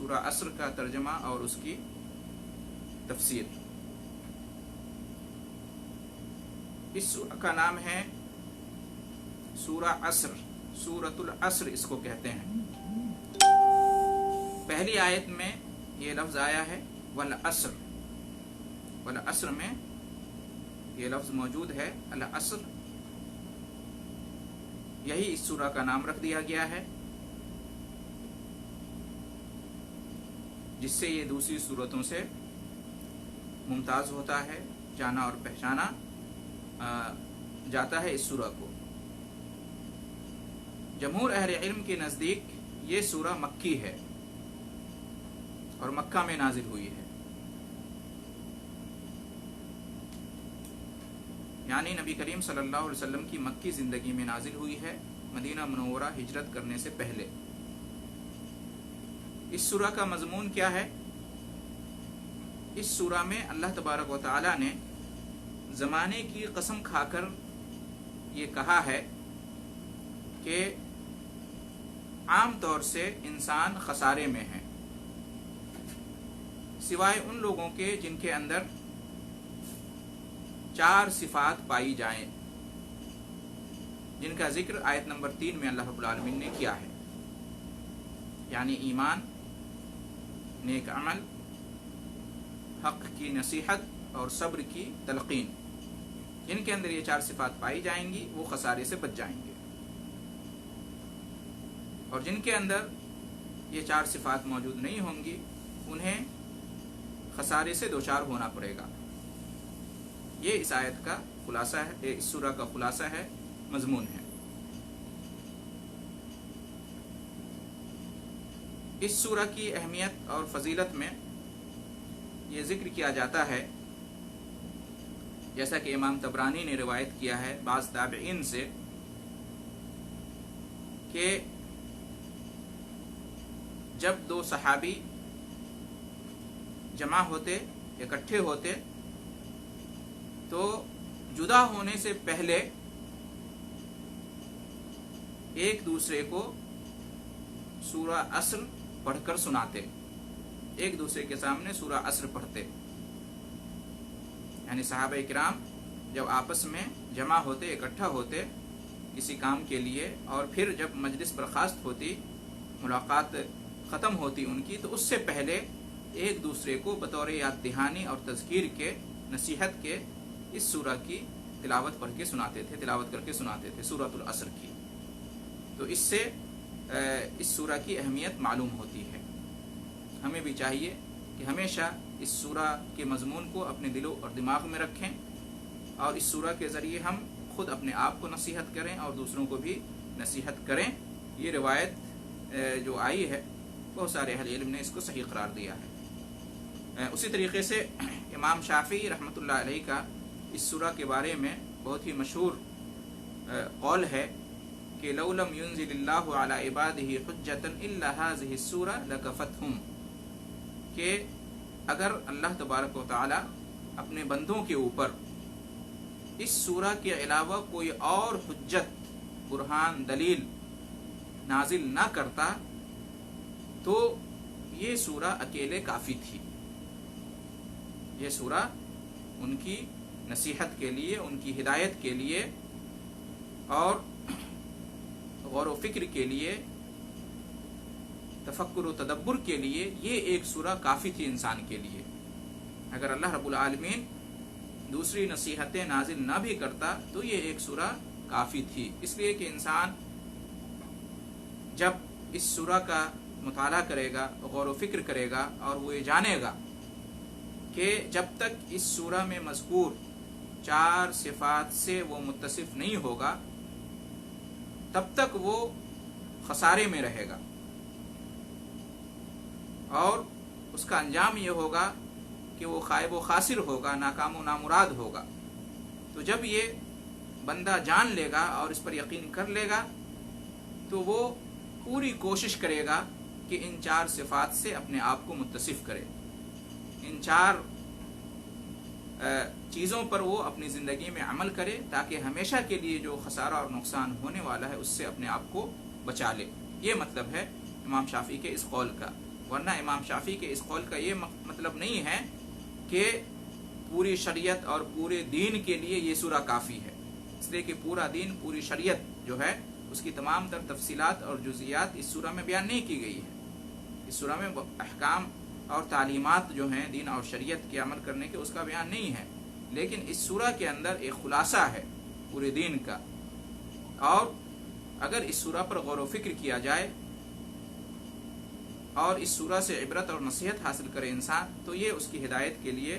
سورہ عصر کا ترجمہ اور اس کی تفسیر۔ اس سورہ کا نام ہے سورہ عصر، سورۃ العصر اس کو کہتے ہیں۔ پہلی آیت میں یہ لفظ آیا ہے والعصر، والعصر میں یہ لفظ موجود ہے العصر، یہی اس سورہ کا نام رکھ دیا گیا ہے، جس سے یہ دوسری سورتوں سے ممتاز ہوتا ہے، جانا اور پہچانا جاتا ہے اس سورہ کو۔ جمہور اہل علم کے نزدیک یہ سورہ مکی ہے اور مکہ میں نازل ہوئی ہے، یعنی نبی کریم صلی اللہ علیہ وسلم کی مکی زندگی میں نازل ہوئی ہے، مدینہ منورہ ہجرت کرنے سے پہلے۔ اس سورہ کا مضمون کیا ہے؟ اس سورہ میں اللہ تبارک و تعالی نے زمانے کی قسم کھا کر یہ کہا ہے کہ عام طور سے انسان خسارے میں ہے، سوائے ان لوگوں کے جن کے اندر 4 صفات پائی جائیں، جن کا ذکر آیت نمبر 3 میں اللہ رب العالمین نے کیا ہے، یعنی ایمان، نیک عمل، حق کی نصیحت اور صبر کی تلقین۔ جن کے اندر یہ 4 صفات پائی جائیں گی وہ خسارے سے بچ جائیں گے، اور جن کے اندر یہ 4 صفات موجود نہیں ہوں گی انہیں خسارے سے دوچار ہونا پڑے گا۔ یہ اس آیت کا خلاصہ ہے، اس سورہ کا خلاصہ ہے، مضمون ہے۔ اس سورہ کی اہمیت اور فضیلت میں یہ ذکر کیا جاتا ہے، جیسا کہ امام طبرانی نے روایت کیا ہے بعض تابعین سے، کہ جب 2 صحابی جمع ہوتے، اکٹھے ہوتے، تو جدا ہونے سے پہلے ایک دوسرے کو سورہ عصر پڑھ کر سناتے، ایک دوسرے کے سامنے سورہ عصر پڑھتے، یعنی صحابہ کرام جب آپس میں جمع ہوتے، اکٹھا ہوتے کسی کام کے لیے، اور پھر جب مجلس برخاست ہوتی، ملاقات ختم ہوتی ان کی، تو اس سے پہلے ایک دوسرے کو بطور یاد دہانی اور تذکیر کے، نصیحت کے، اس سورہ کی تلاوت پڑھ کے سناتے تھے، تلاوت کر کے سناتے تھے سورۃ العصر کی۔ تو اس سے اس سورہ کی اہمیت معلوم ہوتی ہے۔ ہمیں بھی چاہیے کہ ہمیشہ اس سورہ کے مضمون کو اپنے دلوں اور دماغ میں رکھیں، اور اس سورہ کے ذریعے ہم خود اپنے آپ کو نصیحت کریں اور دوسروں کو بھی نصیحت کریں۔ یہ روایت جو آئی ہے بہت سارے اہل علم نے اس کو صحیح قرار دیا ہے۔ اسی طریقے سے امام شافعی رحمۃ اللہ علیہ کا اس سورہ کے بارے میں بہت ہی مشہور قول ہے کہ لو لم ينزل اللہ علی عبادہ حجۃ الا هذه السورہ لکفتہم، کہ اگر اللہ تبارک و تعالی اپنے بندوں کے اوپر اس سورہ کے علاوہ کوئی اور حجت، برہان، دلیل نازل نہ کرتا تو یہ سورہ اکیلے کافی تھی۔ یہ سورہ ان کی نصیحت کے لیے، ان کی ہدایت کے لیے اور غور و فکر کے لیے، تفکر و تدبر کے لیے یہ ایک سورہ کافی تھی انسان کے لیے۔ اگر اللہ رب العالمین دوسری نصیحتیں نازل نہ بھی کرتا تو یہ ایک سورہ کافی تھی۔ اس لیے کہ انسان جب اس سورہ کا مطالعہ کرے گا، غور و فکر کرے گا، اور وہ یہ جانے گا کہ جب تک اس سورہ میں مذکور 4 صفات سے وہ متصف نہیں ہوگا تب تک وہ خسارے میں رہے گا، اور اس کا انجام یہ ہوگا کہ وہ خائب و خاسر ہوگا، ناکام و نامراد ہوگا۔ تو جب یہ بندہ جان لے گا اور اس پر یقین کر لے گا تو وہ پوری کوشش کرے گا کہ ان 4 صفات سے اپنے آپ کو متصف کرے، ان 4 چیزوں پر وہ اپنی زندگی میں عمل کرے، تاکہ ہمیشہ کے لیے جو خسارہ اور نقصان ہونے والا ہے اس سے اپنے آپ کو بچا لے۔ یہ مطلب ہے امام شافعی کے اس قول کا۔ ورنہ امام شافعی کے اس قول کا یہ مطلب نہیں ہے کہ پوری شریعت اور پورے دین کے لیے یہ سورہ کافی ہے، اس لیے کہ پورا دین، پوری شریعت جو ہے اس کی تمام تر تفصیلات اور جزئیات اس سورہ میں بیان نہیں کی گئی ہے۔ اس سورہ میں احکام اور تعلیمات جو ہیں دین اور شریعت کے عمل کرنے کے، اس کا بیان نہیں ہے، لیکن اس سورہ کے اندر ایک خلاصہ ہے پورے دین کا، اور اگر اس سورہ پر غور و فکر کیا جائے اور اس سورہ سے عبرت اور نصیحت حاصل کرے انسان، تو یہ اس کی ہدایت کے لیے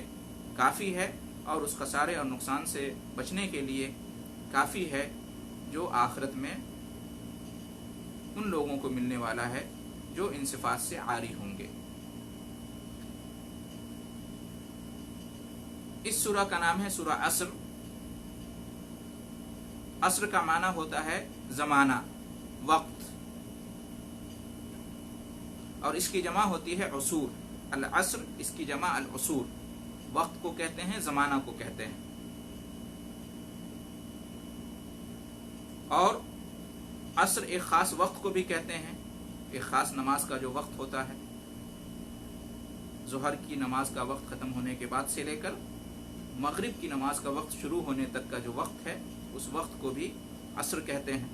کافی ہے اور اس خسارے اور نقصان سے بچنے کے لیے کافی ہے جو آخرت میں ان لوگوں کو ملنے والا ہے جو ان صفات سے عاری ہوں گے۔ اس سورہ کا نام ہے سورہ عصر۔ عصر کا معنی ہوتا ہے زمانہ، وقت، اور اس کی جمع ہوتی ہے عصور۔ العصر اس کی جمع العصور، وقت کو کہتے ہیں، زمانہ کو کہتے ہیں۔ اور عصر ایک خاص وقت کو بھی کہتے ہیں، ایک خاص نماز کا جو وقت ہوتا ہے، ظہر کی نماز کا وقت ختم ہونے کے بعد سے لے کر مغرب کی نماز کا وقت شروع ہونے تک کا جو وقت ہے، اس وقت کو بھی عصر کہتے ہیں۔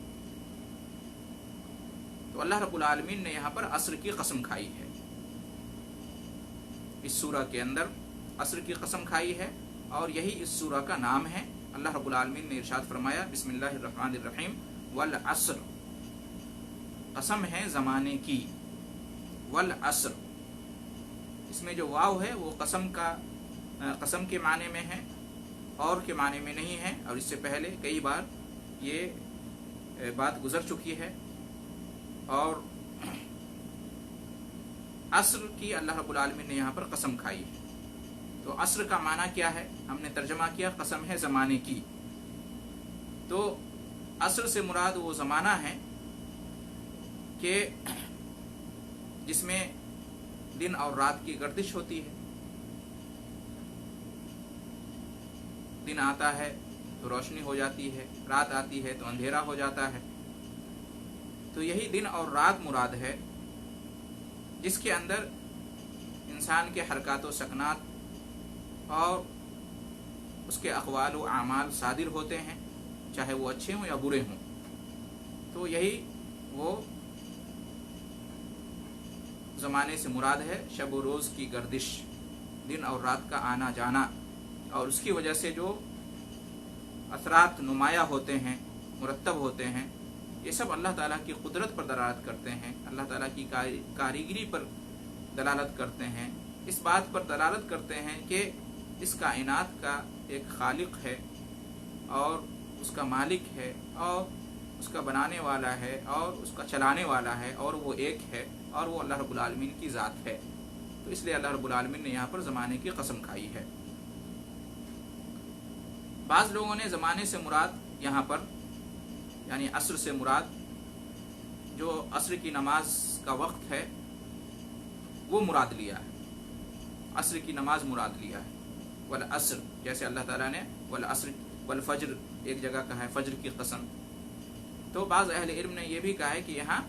تو اللہ رب العالمین نے یہاں پر عصر کی قسم کھائی ہے، اس سورہ کے اندر عصر کی قسم کھائی ہے، اور یہی اس سورہ کا نام ہے۔ اللہ رب العالمین نے ارشاد فرمایا، بسم اللہ الرحمن الرحیم، والعصر، قسم ہے زمانے کی، والعصر، اس میں جو واو ہے وہ قسم کے معنی میں ہے اور کے معنی میں نہیں ہے، اور اس سے پہلے کئی بار یہ بات گزر چکی ہے۔ اور عصر کی اللہ رب العالمین نے یہاں پر قسم کھائی ہے۔ تو عصر کا معنی کیا ہے؟ ہم نے ترجمہ کیا، قسم ہے زمانے کی۔ تو عصر سے مراد وہ زمانہ ہے کہ جس میں دن اور رات کی گردش ہوتی ہے، دن آتا ہے تو روشنی ہو جاتی ہے، رات آتی ہے تو اندھیرا ہو جاتا ہے۔ تو یہی دن اور رات مراد ہے، جس کے اندر انسان کے حرکات و سکنات اور اس کے اقوال و اعمال صادر ہوتے ہیں، چاہے وہ اچھے ہوں یا برے ہوں۔ تو یہی وہ زمانے سے مراد ہے، شب و روز کی گردش، دن اور رات کا آنا جانا، اور اس کی وجہ سے جو اثرات نمایاں ہوتے ہیں، مرتب ہوتے ہیں، یہ سب اللہ تعالیٰ کی قدرت پر دلالت کرتے ہیں، اللہ تعالیٰ کی کاریگری پر دلالت کرتے ہیں، اس بات پر دلالت کرتے ہیں کہ اس کائنات کا ایک خالق ہے اور اس کا مالک ہے اور اس کا بنانے والا ہے اور اس کا چلانے والا ہے، اور وہ ایک ہے، اور وہ اللہ رب العالمین کی ذات ہے۔ تو اس لیے اللہ رب العالمین نے یہاں پر زمانے کی قسم کھائی ہے۔ بعض لوگوں نے زمانے سے مراد یہاں پر یعنی عصر سے مراد جو عصر کی نماز کا وقت ہے وہ مراد لیا ہے، عصر کی نماز مراد لیا ہے۔ والعصر، جیسے اللہ تعالیٰ نے والعصر والفجر ایک جگہ کہا ہے، فجر کی قسم۔ تو بعض اہل علم نے یہ بھی کہا ہے کہ یہاں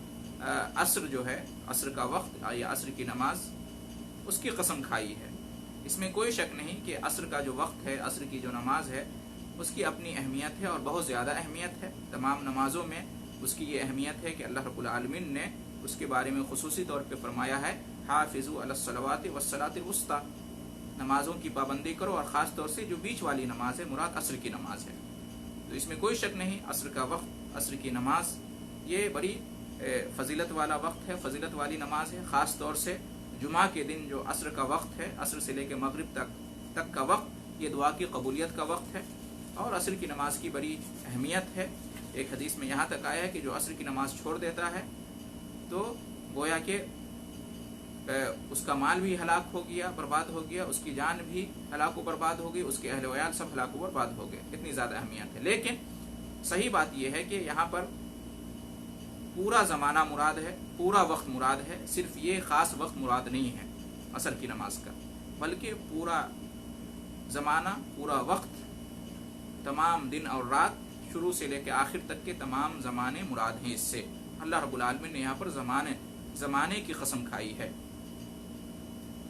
عصر جو ہے، عصر کا وقت یا عصر کی نماز، اس کی قسم کھائی ہے۔ اس میں کوئی شک نہیں کہ عصر کا جو وقت ہے، عصر کی جو نماز ہے، اس کی اپنی اہمیت ہے اور بہت زیادہ اہمیت ہے۔ تمام نمازوں میں اس کی یہ اہمیت ہے کہ اللہ رب العالمین نے اس کے بارے میں خصوصی طور پہ فرمایا ہے، حافظوا علی الصلوات والصلاۃ الوسطی، نمازوں کی پابندی کرو، اور خاص طور سے جو بیچ والی نماز ہے مراد عصر کی نماز ہے۔ تو اس میں کوئی شک نہیں، عصر کا وقت، عصر کی نماز، یہ بڑی فضیلت والا وقت ہے، فضیلت والی نماز ہے۔ خاص طور سے جمعہ کے دن جو عصر کا وقت ہے، عصر سے لے کے مغرب تک کا وقت، یہ دعا کی قبولیت کا وقت ہے، اور عصر کی نماز کی بڑی اہمیت ہے۔ ایک حدیث میں یہاں تک آیا ہے کہ جو عصر کی نماز چھوڑ دیتا ہے تو گویا کہ اس کا مال بھی ہلاک ہو گیا، برباد ہو گیا، اس کی جان بھی ہلاک و برباد ہو گئی، اس کے اہل ویال سب ہلاک و برباد ہو گئے، اتنی زیادہ اہمیت ہے۔ لیکن صحیح بات یہ ہے کہ یہاں پر پورا زمانہ مراد ہے، پورا وقت مراد ہے، صرف یہ خاص وقت مراد نہیں ہے عصر کی نماز کا، بلکہ پورا زمانہ، پورا وقت، تمام دن اور رات، شروع سے لے کے آخر تک کے تمام زمانے مراد ہیں۔ اس سے اللہ رب العالمین نے یہاں پر زمانے کی قسم کھائی ہے۔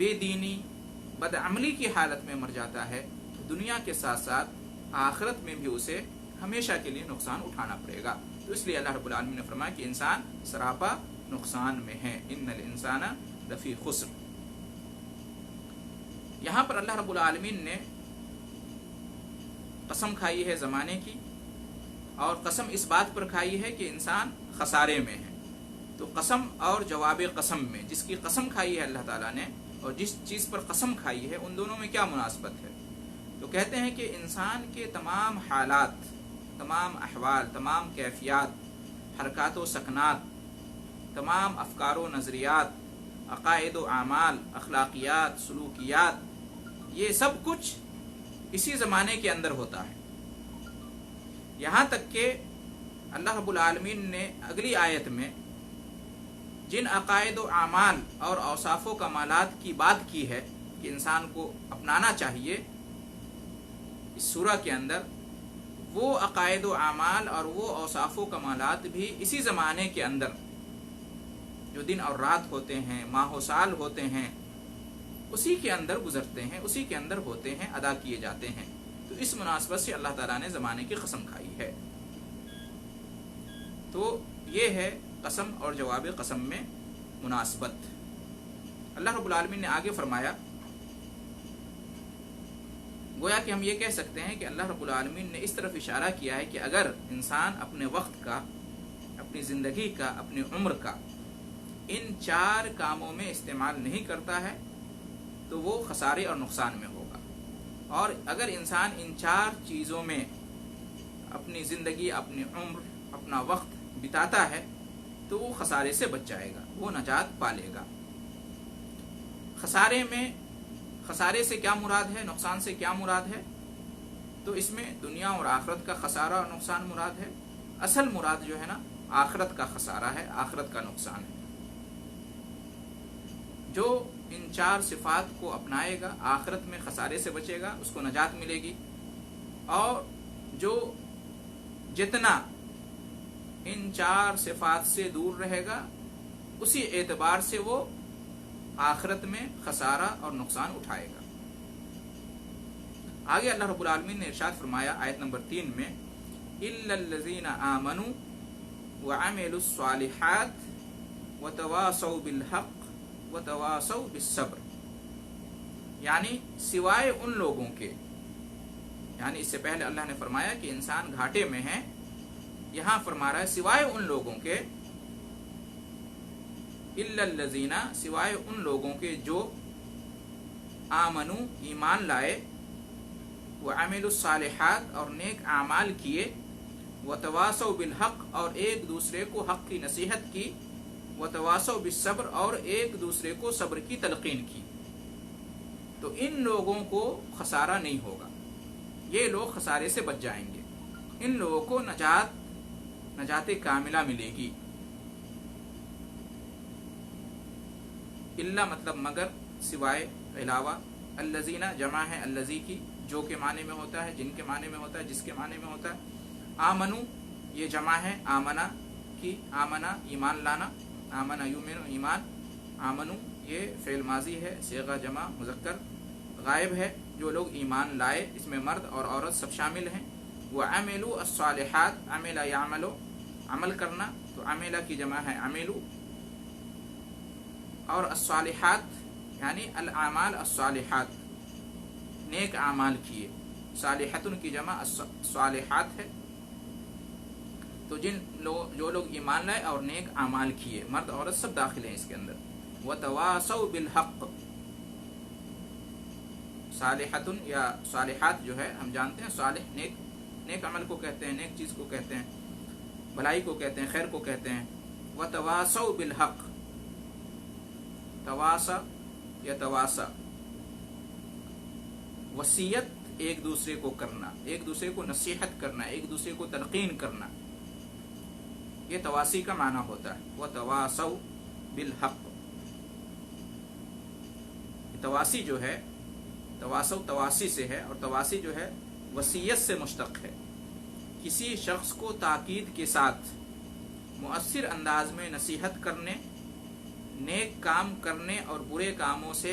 بے دینی بدعملی کی حالت میں مر جاتا ہے تو دنیا کے ساتھ ساتھ آخرت میں بھی اسے ہمیشہ کے لیے نقصان اٹھانا پڑے گا. تو اس لیے اللہ رب العالمین نے فرمایا کہ انسان سراپا نقصان میں ہے. ان الانسان لفی خسر. یہاں پر اللہ رب العالمین نے قسم کھائی ہے زمانے کی، اور قسم اس بات پر کھائی ہے کہ انسان خسارے میں ہے. تو قسم اور جواب قسم میں جس کی قسم کھائی ہے اللہ تعالیٰ نے اور جس چیز پر قسم کھائی ہے ان دونوں میں کیا مناسبت ہے؟ تو کہتے ہیں کہ انسان کے تمام حالات، تمام احوال، تمام کیفیات، حرکات و سکنات، تمام افکار و نظریات، عقائد و اعمال، اخلاقیات، سلوکیات، یہ سب کچھ اسی زمانے کے اندر ہوتا ہے. یہاں تک کہ اللہ رب العالمین نے اگلی آیت میں جن عقائد و اعمال اور اوصاف و کمالات کی بات کی ہے کہ انسان کو اپنانا چاہیے اس سورہ کے اندر، وہ عقائد و اعمال اور وہ اوصاف و کمالات بھی اسی زمانے کے اندر جو دن اور رات ہوتے ہیں، ماہ و سال ہوتے ہیں، اسی کے اندر گزرتے ہیں، اسی کے اندر ہوتے ہیں، ادا کیے جاتے ہیں. تو اس مناسبت سے اللہ تعالیٰ نے زمانے کی قسم کھائی ہے. تو یہ ہے قسم اور جواب قسم میں مناسبت. اللہ رب العالمین نے آگے فرمایا، گویا کہ ہم یہ کہہ سکتے ہیں کہ اللہ رب العالمین نے اس طرف اشارہ کیا ہے کہ اگر انسان اپنے وقت کا، اپنی زندگی کا، اپنی عمر کا ان 4 کاموں میں استعمال نہیں کرتا ہے تو وہ خسارے اور نقصان میں ہوگا. اور اگر انسان ان 4 چیزوں میں اپنی زندگی، اپنی عمر، اپنا وقت بتاتا ہے تو وہ خسارے سے بچ جائے گا، وہ نجات پالے گا. خسارے سے کیا مراد ہے، نقصان سے کیا مراد ہے؟ تو اس میں دنیا اور آخرت کا خسارہ اور نقصان مراد ہے. اصل مراد جو ہے نا آخرت کا خسارہ ہے، آخرت کا نقصان ہے. جو ان 4 صفات کو اپنائے گا آخرت میں خسارے سے بچے گا، اس کو نجات ملے گی. اور جو جتنا ان 4 صفات سے دور رہے گا اسی اعتبار سے وہ آخرت میں خسارہ اور نقصان اٹھائے گا. آگے اللہ رب العالمین نے ارشاد فرمایا آیت نمبر 3 میں، إِلَّا الَّذِينَ آمَنُوا وَعَمِلُوا الصَّالِحَاتِ وَتَوَاصَوْا بِالْحَقِّ وَتَوَاصَوْا بِالصَّبْرِ. یعنی سوائے ان لوگوں کے، یعنی اس سے پہلے اللہ نے فرمایا کہ انسان گھاٹے میں ہے، یہاں فرما رہا ہے سوائے ان لوگوں کے، الا الذین، سوائے ان لوگوں کے جو آمنو، ایمان لائے، وعملوا الصالحات، اور نیک اعمال کیے، وتواصوا بالحق، اور ایک دوسرے کو حق کی نصیحت کی، وتواصوا بالصبر، اور ایک دوسرے کو صبر کی تلقین کی. تو ان لوگوں کو خسارہ نہیں ہوگا، یہ لوگ خسارے سے بچ جائیں گے، ان لوگوں کو نجات کاملہ ملے گی. الا مطلب مگر، سوائے، علاوہ، الذین جمع ہے الذی کی، جو کے معنی میں ہوتا ہے، جن کے معنی میں ہوتا ہے، جس کے معنی میں ہوتا ہے. آمنو یہ جمع ہے آمنا کی، آمنا ایمان لانا، آمنا یؤمن ایمان، آمنو یہ فعل ماضی ہے، صیغہ جمع مذکر غائب ہے، جو لوگ ایمان لائے، اس میں مرد اور عورت سب شامل ہیں. وعملوا الصالحات، عمل یعملو عمل کرنا، تو عمل کی جمع ہے عملو، اور الصالحات یعنی الاعمال الصالحات، نیک اعمال کیے. صالحتن کی جمع صالحات ہے. تو جو لوگ ایمان لائے اور نیک اعمال کیے، مرد عورت سب داخل ہیں اس کے اندر. وتواصوا بالحق، صالحتن یا صالحات جو ہے ہم جانتے ہیں صالح نیک عمل کو کہتے ہیں، نیک چیز کو کہتے ہیں، بھلائی کو کہتے ہیں، خیر کو کہتے ہیں. وتواصوا بالحق، تواصا یا تواسا، وصیت ایک دوسرے کو کرنا، ایک دوسرے کو نصیحت کرنا، ایک دوسرے کو تلقین کرنا، یہ تواسی کا معنی ہوتا ہے. وتواصوا بالحق، تواسی جو ہے، تواصو تواسی سے ہے، اور تواسی جو ہے وصیت سے مشتق ہے. کسی شخص کو تاکید کے ساتھ مؤثر انداز میں نصیحت کرنے، نیک کام کرنے اور برے کاموں سے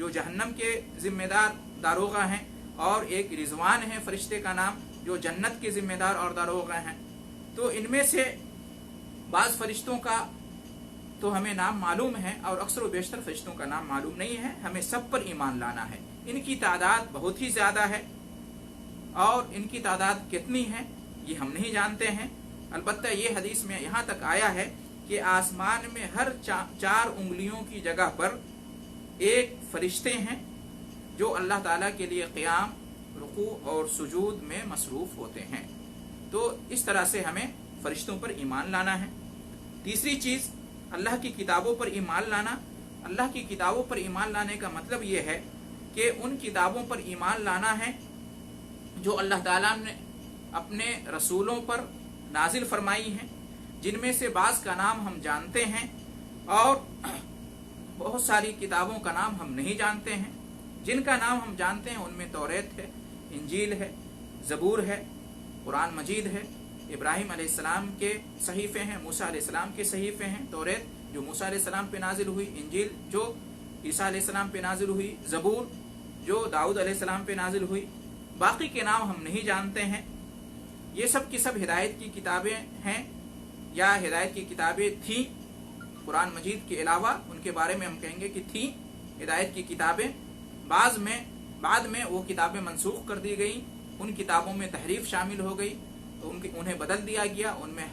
جو جہنم کے ذمہ دار داروغہ ہیں، اور ایک رضوان ہے فرشتے کا نام جو جنت کے ذمہ دار اور داروغہ ہیں۔ تو ان میں سے بعض فرشتوں کا تو ہمیں نام معلوم ہے اور اکثر و بیشتر فرشتوں کا نام معلوم نہیں ہے، ہمیں سب پر ایمان لانا ہے۔ ان کی تعداد بہت ہی زیادہ ہے، اور ان کی تعداد کتنی ہے یہ ہم نہیں جانتے ہیں۔ البتہ یہ حدیث میں یہاں تک آیا ہے کہ آسمان میں ہر 4 انگلیوں کی جگہ پر ایک فرشتے ہیں جو اللہ تعالیٰ کے لیے قیام، رکوع اور سجود میں مصروف ہوتے ہیں۔ تو اس طرح سے ہمیں فرشتوں پر ایمان لانا ہے۔ تیسری چیز، اللہ کی کتابوں پر ایمان لانا۔ اللہ کی کتابوں پر ایمان لانے کا مطلب یہ ہے کہ ان کتابوں پر ایمان لانا ہے جو اللہ تعالیٰ نے اپنے رسولوں پر نازل فرمائی ہیں، جن میں سے بعض کا نام ہم جانتے ہیں اور بہت ساری کتابوں کا نام ہم نہیں جانتے ہیں۔ جن کا نام ہم جانتے ہیں ان میں توریت ہے، انجیل ہے، زبور ہے، قرآن مجید ہے، ابراہیم علیہ السلام کے صحیفے ہیں، موسیٰ علیہ السلام کے صحیفے ہیں، توریت جو موسیٰ علیہ السلام پہ نازل ہوئی، انجیل جو عیسیٰ علیہ السلام پہ نازل ہوئی، زبور جو داؤد علیہ السلام پہ نازل ہوئی۔ باقی کے نام ہم نہیں جانتے ہیں۔ یہ سب کی سب ہدایت کی کتابیں ہیں یا ہدایت کی کتابیں تھیں قرآن مجید کے علاوہ، ان کے بارے میں ہم کہیں گے کہ تھیں ہدایت کی کتابیں۔ بعد میں وہ کتابیں منسوخ کر دی گئیں، ان کتابوں میں تحریف شامل ہو گئی، انہیں بدل دیا گیا، ان میں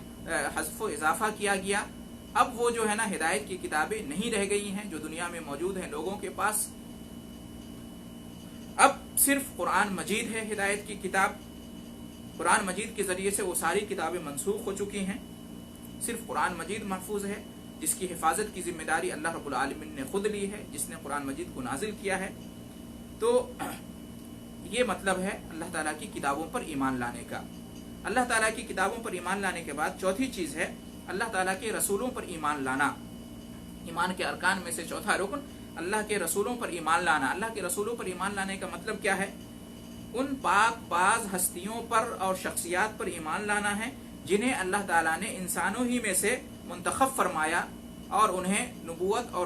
حذف و اضافہ کیا گیا۔ اب وہ جو ہے نا ہدایت کی کتابیں نہیں رہ گئی ہیں جو دنیا میں موجود ہیں لوگوں کے پاس۔ اب صرف قرآن مجید ہے ہدایت کی کتاب۔ قرآن مجید کے ذریعے سے وہ ساری کتابیں منسوخ ہو چکی ہیں، صرف قرآن مجید محفوظ ہے، جس کی حفاظت کی ذمہ داری اللہ رب العالمین نے خود لی ہے، جس نے قرآن مجید کو نازل کیا ہے۔ تو یہ مطلب ہے اللہ تعالیٰ کی کتابوں پر ایمان لانے کا۔ اللہ تعالیٰ کی کتابوں پر ایمان لانے کے بعد چوتھی چیز ہے اللہ تعالیٰ کے رسولوں پر ایمان لانا۔ ایمان کے ارکان میں سے چوتھا رکن اللہ کے رسولوں پر ایمان لانا۔ اللہ کے رسولوں پر ایمان لانے کا مطلب کیا ہے؟ ان پاک باز ہستیوں پر اور شخصیات پر ایمان لانا ہے جنہیں اللہ تعالیٰ نے انسانوں ہی میں سے منتخب فرمایا اور انہیں نبوت اور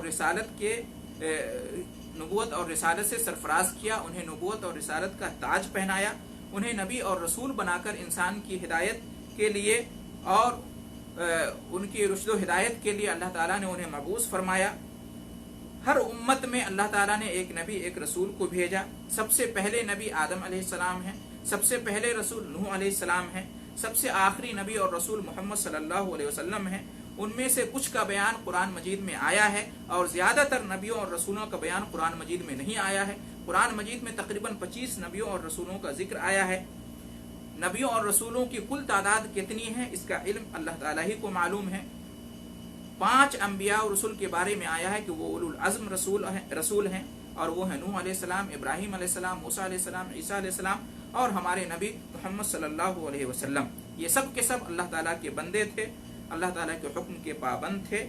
رسالت سے سرفراز کیا، انہیں نبوت اور رسالت کا تاج پہنایا، انہیں نبی اور رسول بنا کر انسان کی ہدایت کے لیے اور ان کی رشد و ہدایت کے لیے اللہ تعالیٰ نے انہیں مبعوث فرمایا۔ ہر امت میں اللہ تعالیٰ نے ایک نبی ایک رسول کو بھیجا۔ سب سے پہلے نبی آدم علیہ السلام ہیں، سب سے پہلے رسول نوح علیہ السلام ہیں، سب سے آخری نبی اور رسول محمد صلی اللہ علیہ وسلم ہیں۔ ان میں سے کچھ کا بیان قرآن مجید میں آیا ہے اور زیادہ تر نبیوں اور رسولوں کا بیان قرآن مجید میں نہیں آیا ہے۔ قرآن مجید میں تقریباً 25 نبیوں اور رسولوں کا ذکر آیا ہے۔ نبیوں اور رسولوں کی کل تعداد کتنی ہے اس کا علم اللہ تعالیٰ ہی کو معلوم ہے۔ 5 انبیاء اور رسول کے بارے میں آیا ہے کہ وہ اولو العزم رسول ہیں، اور وہ ہیں نوح علیہ السلام، ابراہیم علیہ السلام، موسیٰ علیہ السلام، عیسیٰ علیہ السلام اور ہمارے نبی محمد صلی اللہ علیہ وسلم۔ یہ سب کے سب اللہ تعالیٰ کے بندے تھے، اللہ تعالیٰ کے حکم کے پابند تھے۔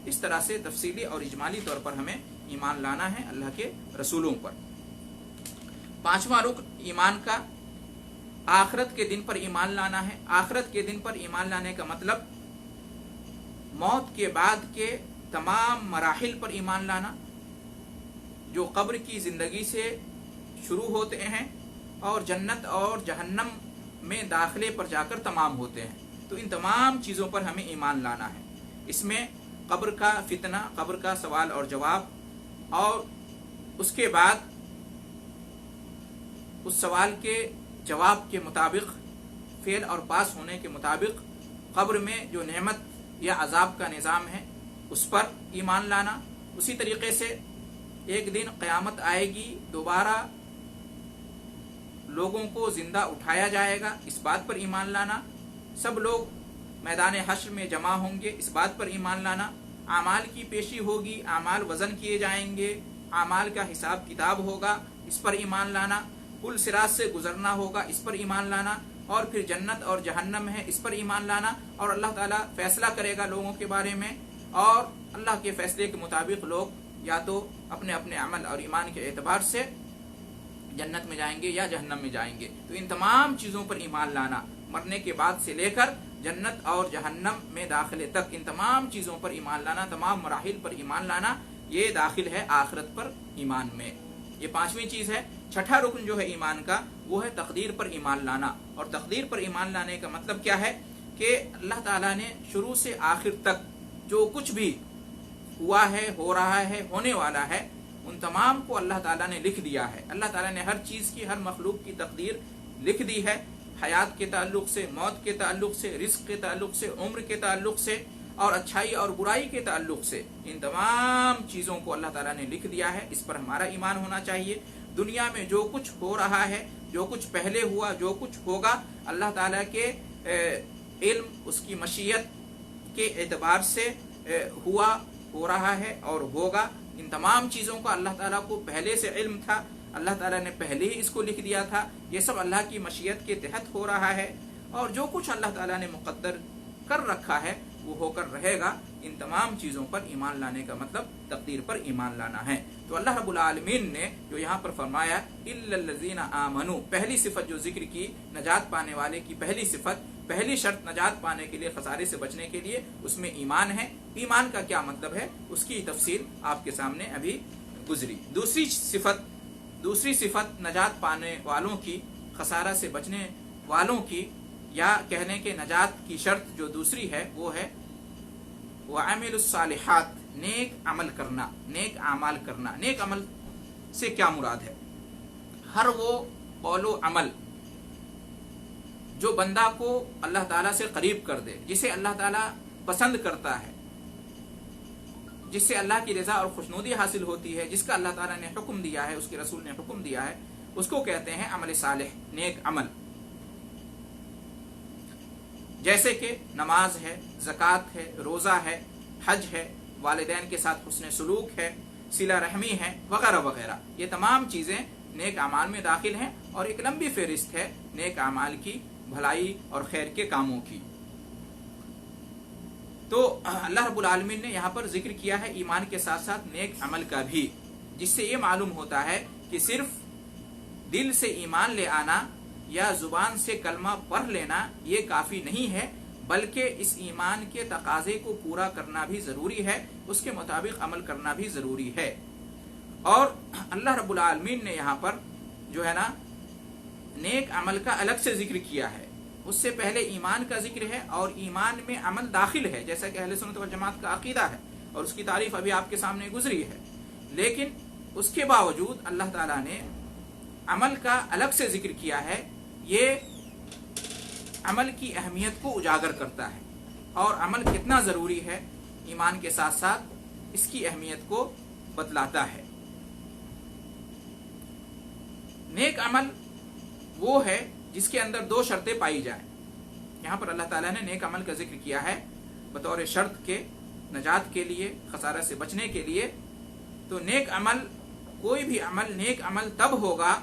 اس طرح سے تفصیلی اور اجمالی طور پر ہمیں ایمان لانا ہے اللہ کے رسولوں پر۔ 5واں رکن ایمان کا آخرت کے دن پر ایمان لانا ہے۔ آخرت کے دن پر ایمان لانے کا مطلب موت کے بعد کے تمام مراحل پر ایمان لانا جو قبر کی زندگی سے شروع ہوتے ہیں اور جنت اور جہنم میں داخلے پر جا کر تمام ہوتے ہیں۔ تو ان تمام چیزوں پر ہمیں ایمان لانا ہے۔ اس میں قبر کا فتنہ، قبر کا سوال اور جواب، اور اس کے بعد اس سوال کے جواب کے مطابق فعل اور پاس ہونے کے مطابق قبر میں جو نعمت یا عذاب کا نظام ہے اس پر ایمان لانا۔ اسی طریقے سے ایک دن قیامت آئے گی، دوبارہ لوگوں کو زندہ اٹھایا جائے گا، اس بات پر ایمان لانا۔ سب لوگ میدان حشر میں جمع ہوں گے، اس بات پر ایمان لانا۔ اعمال کی پیشی ہوگی، اعمال وزن کیے جائیں گے، اعمال کا حساب کتاب ہوگا، اس پر ایمان لانا۔ پل صراط سے گزرنا ہوگا، اس پر ایمان لانا۔ اور پھر جنت اور جہنم ہے، اس پر ایمان لانا۔ اور اللہ تعالیٰ فیصلہ کرے گا لوگوں کے بارے میں، اور اللہ کے فیصلے کے مطابق لوگ یا تو اپنے اپنے عمل اور ایمان کے اعتبار سے جنت میں جائیں گے یا جہنم میں جائیں گے۔ تو ان تمام چیزوں پر ایمان لانا، مرنے کے بعد سے لے کر جنت اور جہنم میں داخلے تک، ان تمام چیزوں پر ایمان لانا، تمام مراحل پر ایمان لانا، یہ داخل ہے آخرت پر ایمان میں. یہ پانچویں چیز ہے. چھٹا رکن جو ہے ایمان کا وہ ہے تقدیر پر ایمان لانا. اور تقدیر پر ایمان لانے کا مطلب کیا ہے کہ اللہ تعالیٰ نے شروع سے آخر تک جو کچھ بھی ہوا ہے، ہو رہا ہے، ہونے والا ہے، ان تمام کو اللہ تعالیٰ نے لکھ دیا ہے. اللہ تعالیٰ نے ہر چیز کی، ہر مخلوق کی تقدیر لکھ دی ہے. حیات کے تعلق سے، موت کے تعلق سے، رزق کے تعلق سے، عمر کے تعلق سے، اور اچھائی اور برائی کے تعلق سے، ان تمام چیزوں کو اللہ تعالیٰ نے لکھ دیا ہے. اس پر ہمارا ایمان ہونا چاہیے. دنیا میں جو کچھ ہو رہا ہے، جو کچھ پہلے ہوا، جو کچھ ہوگا، اللہ تعالیٰ کے علم، اس کی مشیت کے اعتبار سے ہوا، ہو رہا ہے اور ہوگا. ان تمام چیزوں کا اللہ تعالیٰ کو پہلے سے علم تھا. اللہ تعالیٰ نے پہلے ہی اس کو لکھ دیا تھا. یہ سب اللہ کی مشیت کے تحت ہو رہا ہے. اور جو کچھ اللہ تعالیٰ نے مقدر کر رکھا ہے وہ ہو کر رہے گا. ان تمام چیزوں پر ایمان لانے کا مطلب تقدیر پر ایمان لانا ہے. تو اللہ رب العالمین نے جو یہاں پر فرمایا الا الذین آمنوا، پہلی صفت جو ذکر کی، نجات پانے والے کی پہلی صفت، پہلی شرط نجات پانے کے لیے، خسارے سے بچنے کے لیے، اس میں ایمان ہے. ایمان کا کیا مطلب ہے اس کی تفصیل آپ کے سامنے ابھی گزری. دوسری صفت نجات پانے والوں کی، خسارہ سے بچنے والوں کی، یا کہنے کے نجات کی شرط جو دوسری ہے وہ ہے وَعَمِلُ الصَّالِحَاتِ، نیک عمل کرنا، نیک اعمال کرنا. نیک عمل سے کیا مراد ہے؟ ہر وہ قول و عمل جو بندہ کو اللہ تعالیٰ سے قریب کر دے، جسے اللہ تعالیٰ پسند کرتا ہے، جس سے اللہ کی رضا اور خوشنودی حاصل ہوتی ہے، جس کا اللہ تعالیٰ نے حکم دیا ہے، اس کے رسول نے حکم دیا ہے، اس کو کہتے ہیں عمل صالح، نیک عمل. جیسے کہ نماز ہے، زکوٰۃ ہے، روزہ ہے، حج ہے، والدین کے ساتھ حسن سلوک ہے، صلہ رحمی ہے، وغیرہ وغیرہ. یہ تمام چیزیں نیک اعمال میں داخل ہیں. اور ایک لمبی فہرست ہے نیک اعمال کی، بھلائی اور خیر کے کاموں کی. تو اللہ رب العالمین نے یہاں پر ذکر کیا ہے ایمان کے ساتھ ساتھ نیک عمل کا بھی، جس سے یہ معلوم ہوتا ہے کہ صرف دل سے ایمان لے آنا یا زبان سے کلمہ پڑھ لینا یہ کافی نہیں ہے، بلکہ اس ایمان کے تقاضے کو پورا کرنا بھی ضروری ہے، اس کے مطابق عمل کرنا بھی ضروری ہے. اور اللہ رب العالمین نے یہاں پر جو ہے نا نیک عمل کا الگ سے ذکر کیا ہے. اس سے پہلے ایمان کا ذکر ہے اور ایمان میں عمل داخل ہے، جیسا کہ اہل سنت والجماعت کا عقیدہ ہے، اور اس کی تعریف ابھی آپ کے سامنے گزری ہے. لیکن اس کے باوجود اللہ تعالیٰ نے عمل کا الگ سے ذکر کیا ہے. یہ عمل کی اہمیت کو اجاگر کرتا ہے، اور عمل کتنا ضروری ہے ایمان کے ساتھ ساتھ اس کی اہمیت کو بتلاتا ہے. نیک عمل وہ ہے جس کے اندر دو شرطیں پائی جائیں. یہاں پر اللہ تعالیٰ نے نیک عمل کا ذکر کیا ہے بطور شرط کے، نجات کے لیے، خسارہ سے بچنے کے لیے. تو نیک عمل، کوئی بھی عمل نیک عمل تب ہوگا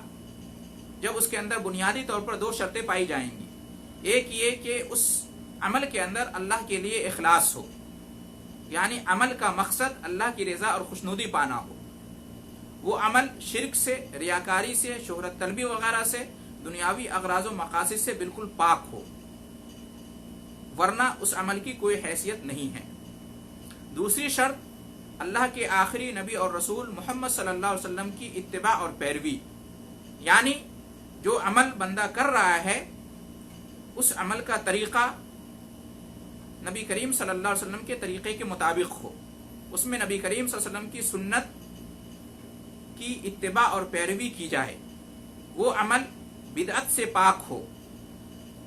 جب اس کے اندر بنیادی طور پر دو شرطیں پائی جائیں گی. ایک یہ کہ اس عمل کے اندر اللہ کے لیے اخلاص ہو، یعنی عمل کا مقصد اللہ کی رضا اور خوشنودی پانا ہو. وہ عمل شرک سے، ریاکاری سے، شہرت طلبی وغیرہ سے، دنیاوی اغراض و مقاصد سے بالکل پاک ہو، ورنہ اس عمل کی کوئی حیثیت نہیں ہے. دوسری شرط اللہ کے آخری نبی اور رسول محمد صلی اللہ علیہ وسلم کی اتباع اور پیروی، یعنی جو عمل بندہ کر رہا ہے اس عمل کا طریقہ نبی کریم صلی اللہ علیہ وسلم کے طریقے کے مطابق ہو، اس میں نبی کریم صلی اللہ علیہ وسلم کی سنت کی اتباع اور پیروی کی جائے. وہ عمل بدعت سے پاک ہو.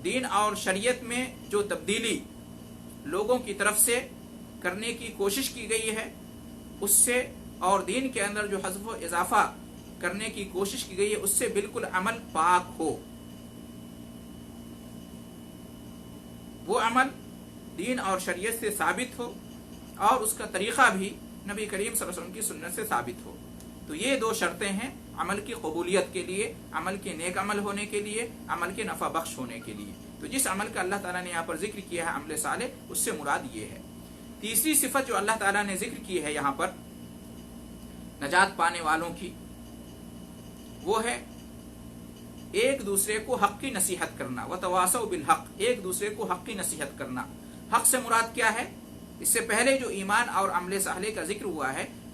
دین اور شریعت میں جو تبدیلی لوگوں کی طرف سے کرنے کی کوشش کی گئی ہے اس سے، اور دین کے اندر جو حذف و اضافہ کرنے کی کوشش کی گئی ہے اس سے بالکل عمل پاک ہو. وہ عمل دین اور شریعت سے ثابت ہو اور اس کا طریقہ بھی نبی کریم صلی اللہ علیہ وسلم کی سنت سے ثابت ہو. تو یہ دو شرطیں ہیں عمل کی قبولیت کے لیے، عمل کے نیک عمل ہونے کے لیے، عمل کے نفع بخش ہونے کے لیے. تو جس عمل کا اللہ تعالیٰ نے یہاں پر ذکر کیا ہے عمل صالح، اس سے مراد یہ ہے. تیسری صفت جو اللہ تعالیٰ نے ذکر کی ہے یہاں پر نجات پانے والوں کی، وہ ہے ایک دوسرے کو حق کی نصیحت کرنا. وتواصوا بالحق، ایک دوسرے کو حق کی نصیحت کرنا. حق سے مراد کیا ہے؟ اس سے پہلے جو ایمان اور عمل صالح کا ذکر ہوا ہے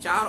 4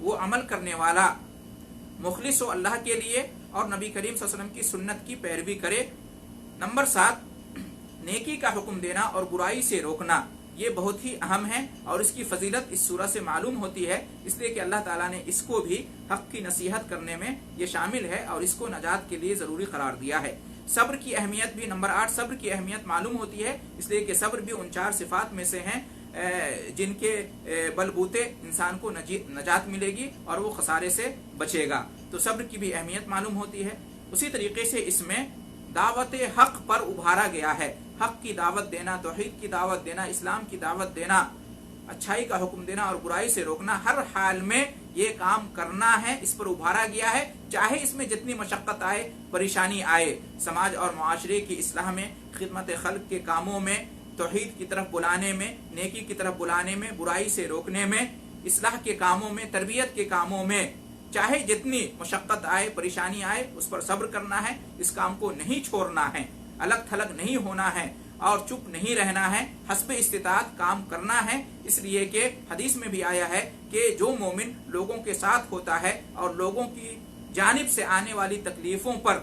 وہ عمل کرنے والا مخلص ہو اللہ کے لیے اور نبی کریم صلی اللہ علیہ وسلم کی سنت کی پیروی کرے۔ نمبر 7، نیکی کا حکم دینا اور برائی سے روکنا، یہ بہت ہی اہم ہے اور اس کی فضیلت اس سورہ سے معلوم ہوتی ہے، اس لیے کہ اللہ تعالیٰ نے اس کو بھی حق کی نصیحت کرنے میں یہ شامل ہے اور اس کو نجات کے لیے ضروری قرار دیا ہے۔ صبر کی اہمیت بھی نمبر 8، صبر کی اہمیت معلوم ہوتی ہے، اس لیے کہ صبر بھی ان 4 صفات میں سے ہیں جن کے بلبوتے انسان کو نجات ملے گی اور وہ خسارے سے بچے گا، تو صبر کی بھی اہمیت معلوم ہوتی ہے۔ اسی طریقے سے اس میں دعوت حق پر ابھارا گیا ہے، حق کی دعوت دینا، توحید کی دعوت دینا، اسلام کی دعوت دینا، اچھائی کا حکم دینا اور برائی سے روکنا، ہر حال میں یہ کام کرنا ہے، اس پر ابھارا گیا ہے، چاہے اس میں جتنی مشقت آئے، پریشانی آئے، سماج اور معاشرے کی اصلاح میں، خدمت خلق کے کاموں میں، توحید کی طرف بلانے میں، نیکی کی طرف بلانے میں، برائی سے روکنے میں، اصلاح کے کاموں میں، تربیت کے کاموں میں، چاہے جتنی مشقت آئے، پریشانی آئے، اس پر صبر کرنا ہے، اس کام کو نہیں چھوڑنا ہے، الگ تھلگ نہیں ہونا ہے اور چپ نہیں رہنا ہے، حسب استطاعت کام کرنا ہے، اس لیے کہ حدیث میں بھی آیا ہے کہ جو مومن لوگوں کے ساتھ ہوتا ہے اور لوگوں کی جانب سے آنے والی تکلیفوں پر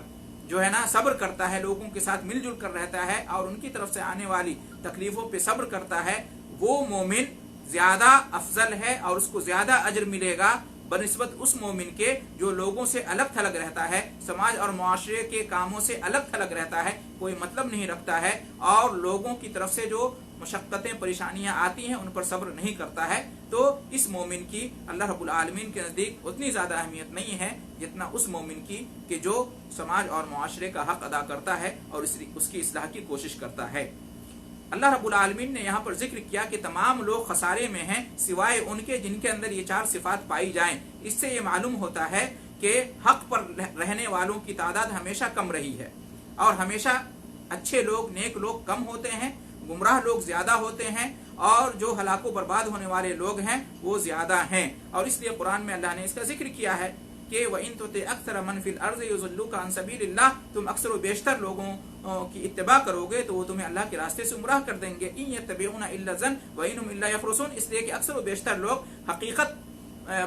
جو ہے نا صبر کرتا ہے، لوگوں کے ساتھ مل جل کر رہتا ہے اور ان کی طرف سے آنے والی تکلیفوں پہ صبر کرتا ہے، وہ مومن زیادہ افضل ہے اور اس کو زیادہ اجر ملے گا بنسبت اس مومن کے جو لوگوں سے الگ تھلگ رہتا ہے، سماج اور معاشرے کے کاموں سے الگ تھلگ رہتا ہے، کوئی مطلب نہیں رکھتا ہے اور لوگوں کی طرف سے جو مشقتیں پریشانیاں آتی ہیں ان پر صبر نہیں کرتا ہے، تو اس مومن کی اللہ رب العالمین کے نزدیک اتنی زیادہ اہمیت نہیں ہے جتنا اس مومن کی کہ جو سماج اور معاشرے کا حق ادا کرتا ہے اور اس کی اصلاح کی کوشش کرتا ہے۔ اللہ رب العالمین نے یہاں پر ذکر کیا کہ تمام لوگ خسارے میں ہیں سوائے ان کے جن کے اندر یہ 4 صفات پائی جائیں۔ اس سے یہ معلوم ہوتا ہے کہ حق پر رہنے والوں کی تعداد ہمیشہ کم رہی ہے اور ہمیشہ اچھے لوگ، نیک لوگ کم ہوتے ہیں، گمراہ لوگ زیادہ ہوتے ہیں اور جو ہلاک و برباد ہونے والے لوگ ہیں وہ زیادہ ہیں، اور اس لیے قرآن میں اللہ نے اس کا ذکر کیا ہے کہ وَإِن تُطِعْ أَكْثَرَ مَنْ فِي الْأَرْضِ يُضِلُّوكَ عَنْ سَبِيلِ اللَّهِ، تم اکثر و بیشتر لوگوں کی اتباع کرو گے تو وہ تمہیں اللہ کے راستے سے گمراہ کر دیں گے۔ إِن يَتَّبِعُونَ إِلَّا الظَّنَّ وَإِنْ هُمْ إِلَّا يَخْرُصُونَ، اس لیے کہ اکثر و بیشتر لوگ حقیقت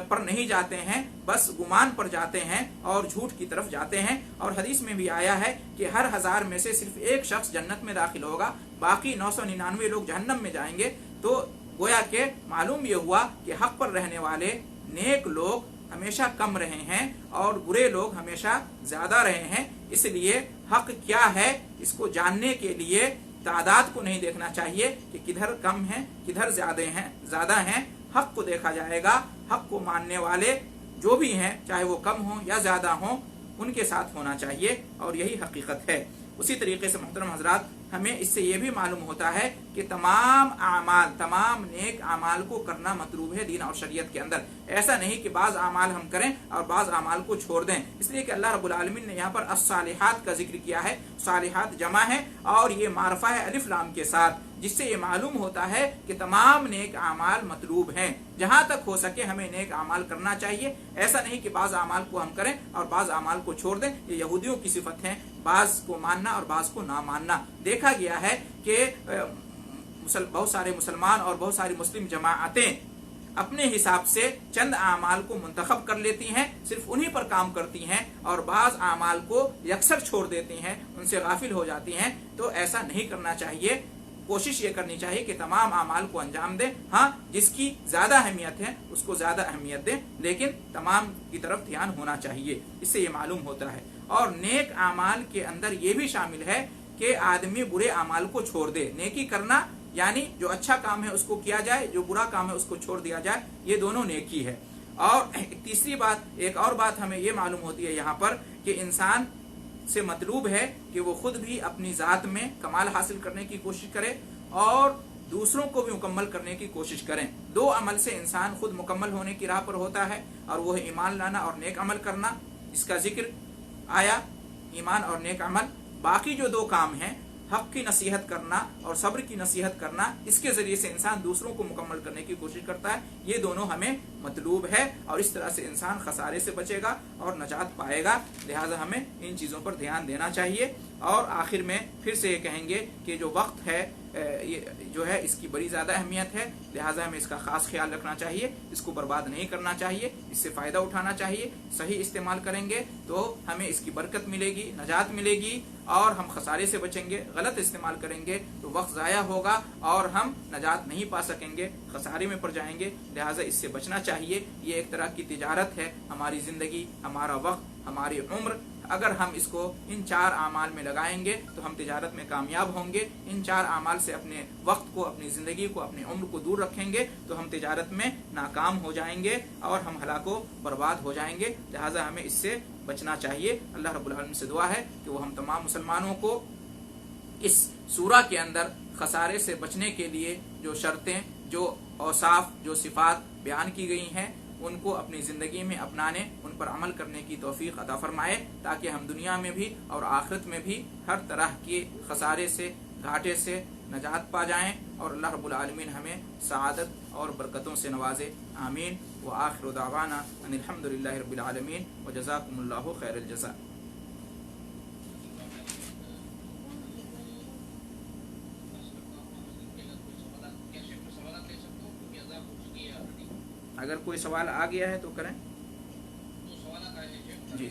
پر نہیں جاتے ہیں، بس گمان پر جاتے ہیں اور جھوٹ کی طرف جاتے ہیں، اور حدیث میں بھی آیا ہے کہ ہر 1000 میں سے صرف ایک شخص جنت میں داخل ہوگا، باقی 999 لوگ جہنم میں جائیں گے۔ تو گویا کہ معلوم یہ ہوا کہ حق پر رہنے والے نیک لوگ ہمیشہ کم رہے ہیں اور برے لوگ ہمیشہ زیادہ رہے ہیں، اس لیے حق کیا ہے اس کو جاننے کے لیے تعداد کو نہیں دیکھنا چاہیے کہ کدھر کم ہیں کدھر زیادہ ہیں، حق کو دیکھا جائے گا، حق کو ماننے والے جو بھی ہیں چاہے وہ کم ہوں یا زیادہ ہوں ان کے ساتھ ہونا چاہیے، اور یہی حقیقت ہے۔ اسی طریقے سے محترم حضرات، ہمیں اس سے یہ بھی معلوم ہوتا ہے کہ تمام اعمال، تمام نیک اعمال کو کرنا مطلوب ہے دین اور شریعت کے اندر، ایسا نہیں کہ بعض اعمال ہم کریں اور بعض اعمال کو چھوڑ دیں، اس لیے کہ اللہ رب العالمین نے یہاں پر الصالحات کا ذکر کیا ہے، صالحات جمع ہے اور یہ معرفہ ہے الف لام کے ساتھ، جس سے یہ معلوم ہوتا ہے کہ تمام نیک اعمال مطلوب ہیں، جہاں تک ہو سکے ہمیں نیک اعمال کرنا چاہیے، ایسا نہیں کہ بعض اعمال کو ہم کریں اور بعض اعمال کو چھوڑ دیں، یہ یہودیوں کی صفت ہے، بعض کو ماننا اور بعض کو نہ ماننا۔ دیکھا گیا ہے کہ بہت سارے مسلمان اور بہت ساری مسلم جماعتیں اپنے حساب سے چند اعمال کو منتخب کر لیتی ہیں، صرف انہی پر کام کرتی ہیں اور بعض اعمال کو یکسر چھوڑ دیتی ہیں، ان سے غافل ہو جاتی ہیں، تو ایسا نہیں کرنا چاہیے۔ کوشش یہ کرنی چاہیے کہ تمام اعمال کو انجام دیں، ہاں جس کی زیادہ اہمیت ہے اس کو زیادہ اہمیت دیں، لیکن تمام کی طرف دھیان ہونا چاہیے، اس سے یہ معلوم ہوتا ہے۔ اور نیک اعمال کے اندر یہ بھی شامل ہے کہ آدمی برے اعمال کو چھوڑ دے، نیکی کرنا یعنی جو اچھا کام ہے اس کو کیا جائے، جو برا کام ہے اس کو چھوڑ دیا جائے، یہ دونوں نیکی ہے۔ اور تیسری بات، ایک اور بات ہمیں یہ معلوم ہوتی ہے یہاں پر کہ انسان سے مطلوب ہے کہ وہ خود بھی اپنی ذات میں کمال حاصل کرنے کی کوشش کرے اور دوسروں کو بھی مکمل کرنے کی کوشش کریں۔ 2 عمل سے انسان خود مکمل ہونے کی راہ پر ہوتا ہے، اور وہ ہے ایمان لانا اور نیک عمل کرنا، اس کا ذکر آیا، ایمان اور نیک عمل۔ باقی جو 2 کام ہیں، حق کی نصیحت کرنا اور صبر کی نصیحت کرنا، اس کے ذریعے سے انسان دوسروں کو مکمل کرنے کی کوشش کرتا ہے، یہ دونوں ہمیں مطلوب ہے، اور اس طرح سے انسان خسارے سے بچے گا اور نجات پائے گا، لہٰذا ہمیں ان چیزوں پر دھیان دینا چاہیے۔ اور آخر میں پھر سے یہ کہیں گے کہ جو وقت ہے یہ جو ہے اس کی بڑی زیادہ اہمیت ہے، لہٰذا ہمیں اس کا خاص خیال رکھنا چاہیے، اس کو برباد نہیں کرنا چاہیے، اس سے فائدہ اٹھانا چاہیے۔ صحیح استعمال کریں گے تو ہمیں اس کی برکت ملے گی، نجات ملے گی اور ہم خسارے سے بچیں گے۔ غلط استعمال کریں گے تو وقت ضائع ہوگا اور ہم نجات نہیں پا سکیں گے، خسارے میں پڑ جائیں گے، لہٰذا اس سے بچنا چاہیے۔ یہ ایک طرح کی تجارت ہے، ہماری زندگی، ہمارا وقت، ہماری عمر، اگر ہم اس کو ان 4 اعمال میں لگائیں گے تو ہم تجارت میں کامیاب ہوں گے۔ ان 4 اعمال سے اپنے وقت کو، اپنی زندگی کو، اپنی عمر کو دور رکھیں گے تو ہم تجارت میں ناکام ہو جائیں گے اور ہم ہلاک و برباد ہو جائیں گے، لہٰذا ہمیں اس سے بچنا چاہیے۔ اللہ رب العالمین سے دعا ہے کہ وہ ہم تمام مسلمانوں کو اس سورہ کے اندر خسارے سے بچنے کے لیے جو شرطیں، جو اوصاف، جو صفات بیان کی گئی ہیں ان کو اپنی زندگی میں اپنانے، ان پر عمل کرنے کی توفیق عطا فرمائے، تاکہ ہم دنیا میں بھی اور آخرت میں بھی ہر طرح کے خسارے سے، گھاٹے سے نجات پا جائیں اور اللہ رب العالمین ہمیں سعادت اور برکتوں سے نوازے۔ آمین۔ وآخر دعوانا ان الحمد للہ رب العالمین وجزاکم اللہ خیر الجزاء۔ اگر کوئی سوال آ گیا ہے تو کریں۔ جی